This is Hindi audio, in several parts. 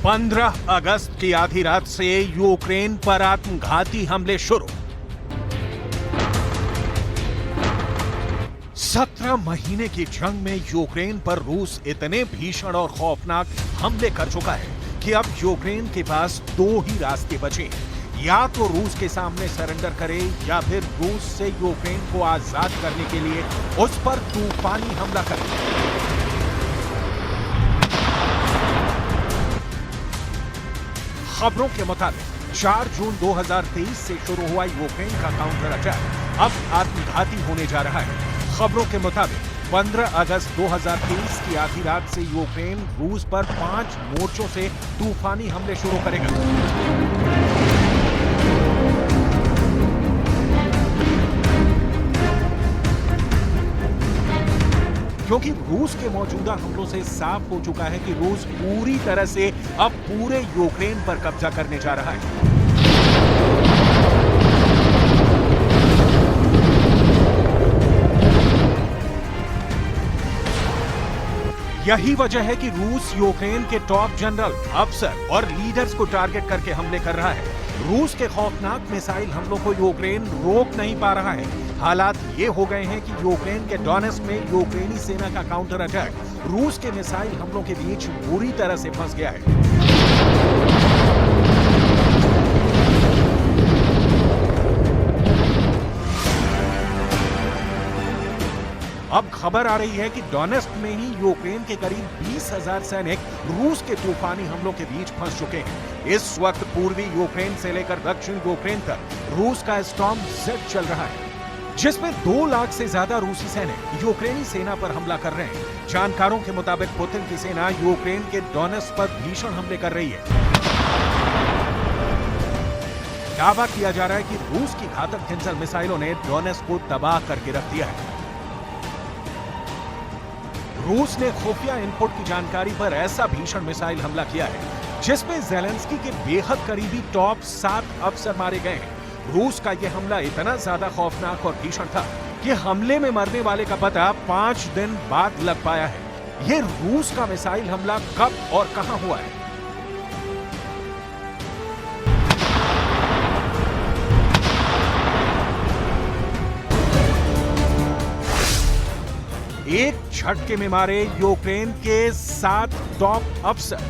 15 अगस्त की आधी रात से यूक्रेन पर आत्मघाती हमले शुरू। 17 महीने की जंग में यूक्रेन पर रूस इतने भीषण और खौफनाक हमले कर चुका है कि अब यूक्रेन के पास दो ही रास्ते बचे हैं। या तो रूस के सामने सरेंडर करे या फिर रूस से यूक्रेन को आजाद करने के लिए उस पर तूफानी हमला करे। खबरों के मुताबिक 4 जून 2023 से शुरू हुआ यूक्रेन का काउंटर अटैक अब आत्मघाती होने जा रहा है। खबरों के मुताबिक 15 अगस्त 2023 की आधी रात से यूक्रेन रूस पर 5 मोर्चों से तूफानी हमले शुरू करेगा। क्योंकि रूस के मौजूदा हमलों से साफ हो चुका है कि रूस पूरी तरह से अब पूरे यूक्रेन पर कब्जा करने जा रहा है। यही वजह है कि रूस यूक्रेन के टॉप जनरल, अफसर और लीडर्स को टारगेट करके हमले कर रहा है। रूस के खौफनाक मिसाइल हमलों को यूक्रेन रोक नहीं पा रहा है। हालात ये हो गए हैं कि यूक्रेन के डोनेट्स्क में यूक्रेनी सेना का काउंटर अटैक रूस के मिसाइल हमलों के बीच बुरी तरह से फंस गया है। अब खबर आ रही है कि डोनेट्स्क में ही यूक्रेन के करीब 20,000 सैनिक रूस के तूफानी हमलों के बीच फंस चुके हैं। इस वक्त पूर्वी यूक्रेन से लेकर दक्षिण यूक्रेन तक रूस का स्टॉर्म जेड चल रहा है, जिसमें 2 लाख से ज्यादा रूसी सैनिक यूक्रेनी सेना पर हमला कर रहे हैं। जानकारों के मुताबिक पुतिन की सेना यूक्रेन के डोनेट्स्क पर भीषण हमले कर रही है। दावा किया जा रहा है कि रूस की घातक हिंसक मिसाइलों ने डोनेट्स्क को तबाह करके रख दिया है। रूस ने खुफिया इनपुट की जानकारी पर ऐसा भीषण मिसाइल हमला किया है जिसमें ज़ेलेंस्की के बेहद करीबी टॉप 7 अफसर मारे गए हैं। रूस का यह हमला इतना ज्यादा खौफनाक और भीषण था कि हमले में मरने वाले का पता 5 दिन बाद लग पाया है। यह रूस का मिसाइल हमला कब और कहां हुआ है? एक झटके में मारे यूक्रेन के 7 टॉप अफसर।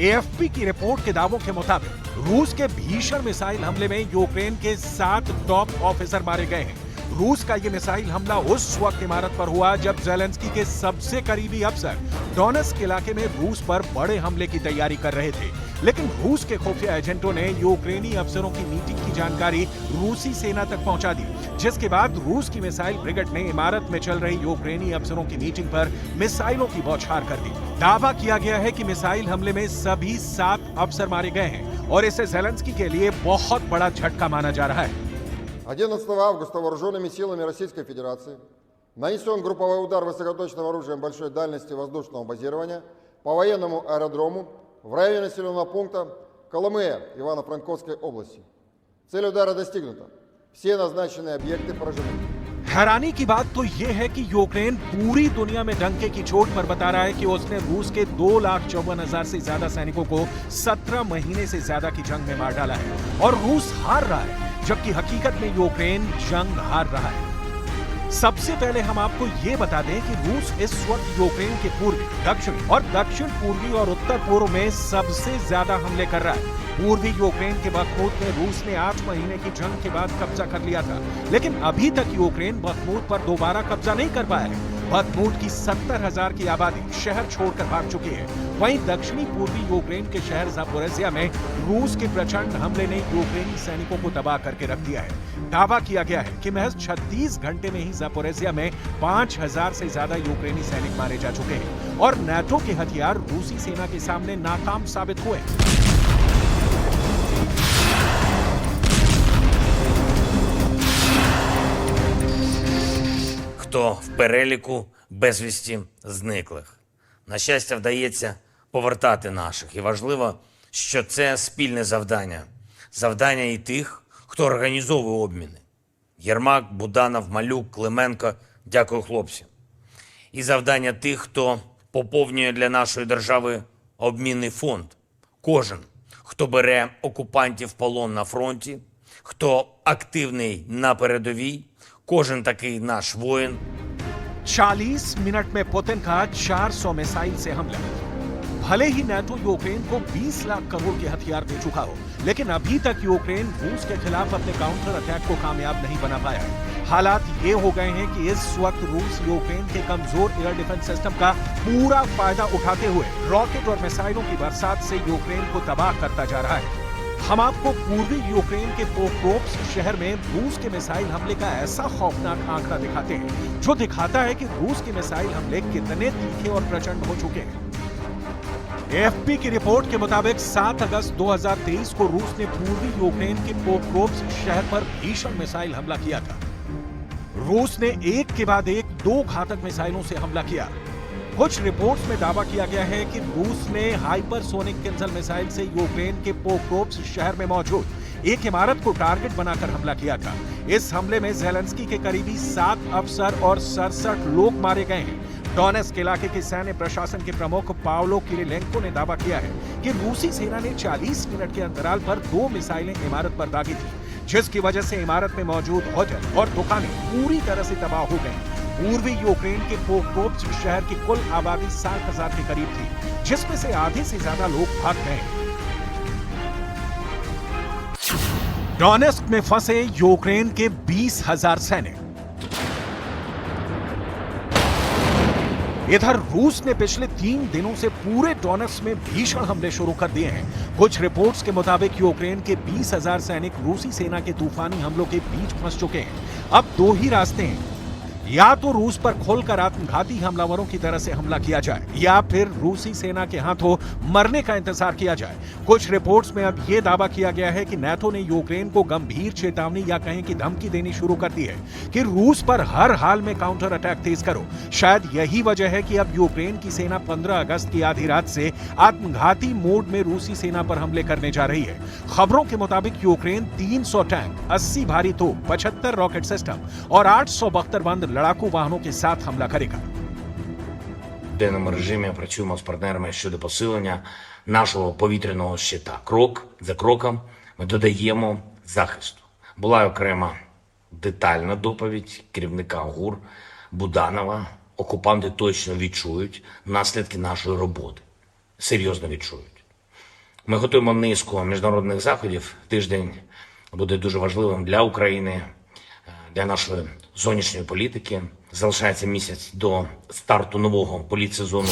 एएफपी की रिपोर्ट के दावों के मुताबिक रूस के भीषण मिसाइल हमले में यूक्रेन के 7 टॉप ऑफिसर मारे गए हैं। रूस का यह मिसाइल हमला उस वक्त इमारत पर हुआ जब ज़ेलेंस्की के सबसे करीबी अफसर डोनेट्स्क इलाके में रूस पर बड़े हमले की तैयारी कर रहे थे। लेकिन रूस के खुफिया एजेंटों ने यूक्रेनी अफसरों की मीटिंग की जानकारी रूसी सेना तक पहुंचा दी, जिसके बाद रूस की मिसाइल ब्रिगेड ने इमारत में चल रही यूक्रेनी अफसरों की मीटिंग पर मिसाइलों की बौछार कर दी। दावा किया गया है कि मिसाइल हमले में सभी 7 अफसर मारे गए हैं और इसे ज़ेलेंस्की के लिए बहुत बड़ा झटका माना जा रहा है। 11 августа вооруженными силами Российской Федерации нанесен групповой удар высокоточным оружием большой дальности воздушного базирования по военному аэродрому в районе населенного пункта Коломея Ивано-Франковской области. Цель удара достигнута. Все назначенные объекты поражены. हैरानी की बात तो यह है कि यूक्रेन पूरी दुनिया में डंके की चोट पर बता रहा है कि उसने रूस के 2,54,000 से ज्यादा सैनिकों को 17 महीने से ज्यादा की जंग में मार डाला है और रूस हार रहा है, जबकि हकीकत में यूक्रेन जंग हार रहा है। सबसे पहले हम आपको ये बता दें कि रूस इस वक्त यूक्रेन के पूर्वी, दक्षिणी और दक्षिण पूर्वी और उत्तर पूर्व में सबसे ज्यादा हमले कर रहा है। पूर्वी यूक्रेन के बखमूत में रूस ने 8 महीने की जंग के बाद कब्जा कर लिया था, लेकिन अभी तक यूक्रेन बखमूत पर दोबारा कब्जा नहीं कर पाया है। बखमूत की 70,000 की आबादी शहर छोड़कर भाग चुकी है। वहीं दक्षिणी पूर्वी यूक्रेन के शहर ज़ापोरिज़िया में रूस के प्रचंड हमले ने यूक्रेनी सैनिकों को तबाह करके रख दिया है। दावा किया गया है कि महज 36 घंटे में ही ज़ापोरिज़िया में 5,000 से ज्यादा यूक्रेनी सैनिक मारे जा चुके हैं और नाटो के हथियार रूसी सेना के सामने नाकाम साबित हुए। Хто в переліку безвісті зниклих. На щастя, вдається повертати наших. І важливо, що це спільне завдання. Завдання і тих, хто організовує обміни. Єрмак, Буданов, Малюк, Клименко – дякую хлопцям. І завдання тих, хто поповнює для нашої держави обмінний фонд. Кожен, хто бере окупантів в полон на фронті, хто активний на передовій, кожен такий наш воїн. 40 मिनट में पुतिन का 400 मिसाइल से हमला। भले ही नाटो यूक्रेन को 20 लाख करोड़ के हथियार दे चुका हो, लेकिन अभी तक यूक्रेन रूस के खिलाफ अपने काउंटर अटैक को कामयाब नहीं बना पाया है। हालात ये हो गए हैं कि इस वक्त रूस यूक्रेन के कमजोर एयर डिफेंस सिस्टम का पूरा फायदा उठाते हुए रॉकेट और मिसाइलों की बरसात से यूक्रेन को तबाह करता जा रहा है। हम आपको पूर्वी यूक्रेन के पोक्रोव्स्क शहर में रूस के मिसाइल हमले का ऐसा खौफनाक आंकड़ा दिखाते हैं जो दिखाता है कि रूस के मिसाइल हमले कितने तीखे और प्रचंड हो चुके हैं। एएफपी की रिपोर्ट के मुताबिक 7 अगस्त 2023 को रूस ने पूर्वी यूक्रेन के पोक्रोव्स्क शहर पर भीषण मिसाइल हमला किया था। रूस ने एक के बाद एक 2 घातक मिसाइलों से हमला किया। कुछ रिपोर्ट्स में दावा किया गया है कि रूस ने हाइपरसोनिक किन्झल मिसाइल से यूक्रेन के पोक्रोव्स्क शहर में मौजूद एक इमारत को टारगेट बनाकर हमला किया था। इस हमले में ज़ेलेंस्की के करीबी 7 अफसर और 67 लोग मारे गए हैं। डोनेस्क इलाके के सैन्य प्रशासन के प्रमुख पावलो किरिलेंको ने दावा किया है कि रूसी सेना ने 40 मिनट के अंतराल पर 2 मिसाइलें इमारत पर दागी थी, जिसकी वजह से इमारत में मौजूद होटल और दुकानें पूरी तरह से तबाह हो गईं। पूर्वी यूक्रेन के पोक्रोव्स्क शहर की कुल आबादी 60,000 के करीब थी, जिसमें से आधे से ज्यादा लोग भाग गए। डोनेस्क में फंसे यूक्रेन के 20,000 सैनिक। इधर रूस ने पिछले 3 दिनों से पूरे डोनेस्क में भीषण हमले शुरू कर दिए हैं। कुछ रिपोर्ट्स के मुताबिक यूक्रेन के 20,000 सैनिक रूसी सेना के तूफानी हमलों के बीच फंस चुके हैं। अब 2 ही रास्ते हैं, या तो रूस पर खुलकर आत्मघाती हमलावरों की तरह से हमला किया जाए या फिर रूसी सेना के हाथों मरने का इंतजार किया जाए। कुछ रिपोर्ट्स में अब यह दावा किया गया है कि नाटो ने यूक्रेन को गंभीर चेतावनी या कहें कि धमकी देनी शुरू कर दी है कि रूस पर हर हाल में काउंटर अटैक तेज करो। शायद यही वजह है कि अब यूक्रेन की सेना 15 अगस्त की आधी रात से आत्मघाती मोड में रूसी सेना पर हमले करने जा रही है। खबरों के मुताबिक यूक्रेन 300 टैंक, 80 भारी तोप, 75 रॉकेट सिस्टम और 800 बख्तरबंद लड़ाकू वाहनों के साथ हमला करेगा। В денному режимі працюємо з партнерами щодо посилення нашого повітряного щита. Крок за кроком ми додаємо захисту. Була окрема детальна доповідь керівника ГУР Буданова. Окупанти точно відчують наслідки нашої роботи. Серйозно відчують. Ми готуємо низку міжнародних заходів. Тиждень буде дуже важливим для України, для нашої зовнішньої політики. Залишається місяць до старту нового політсезону.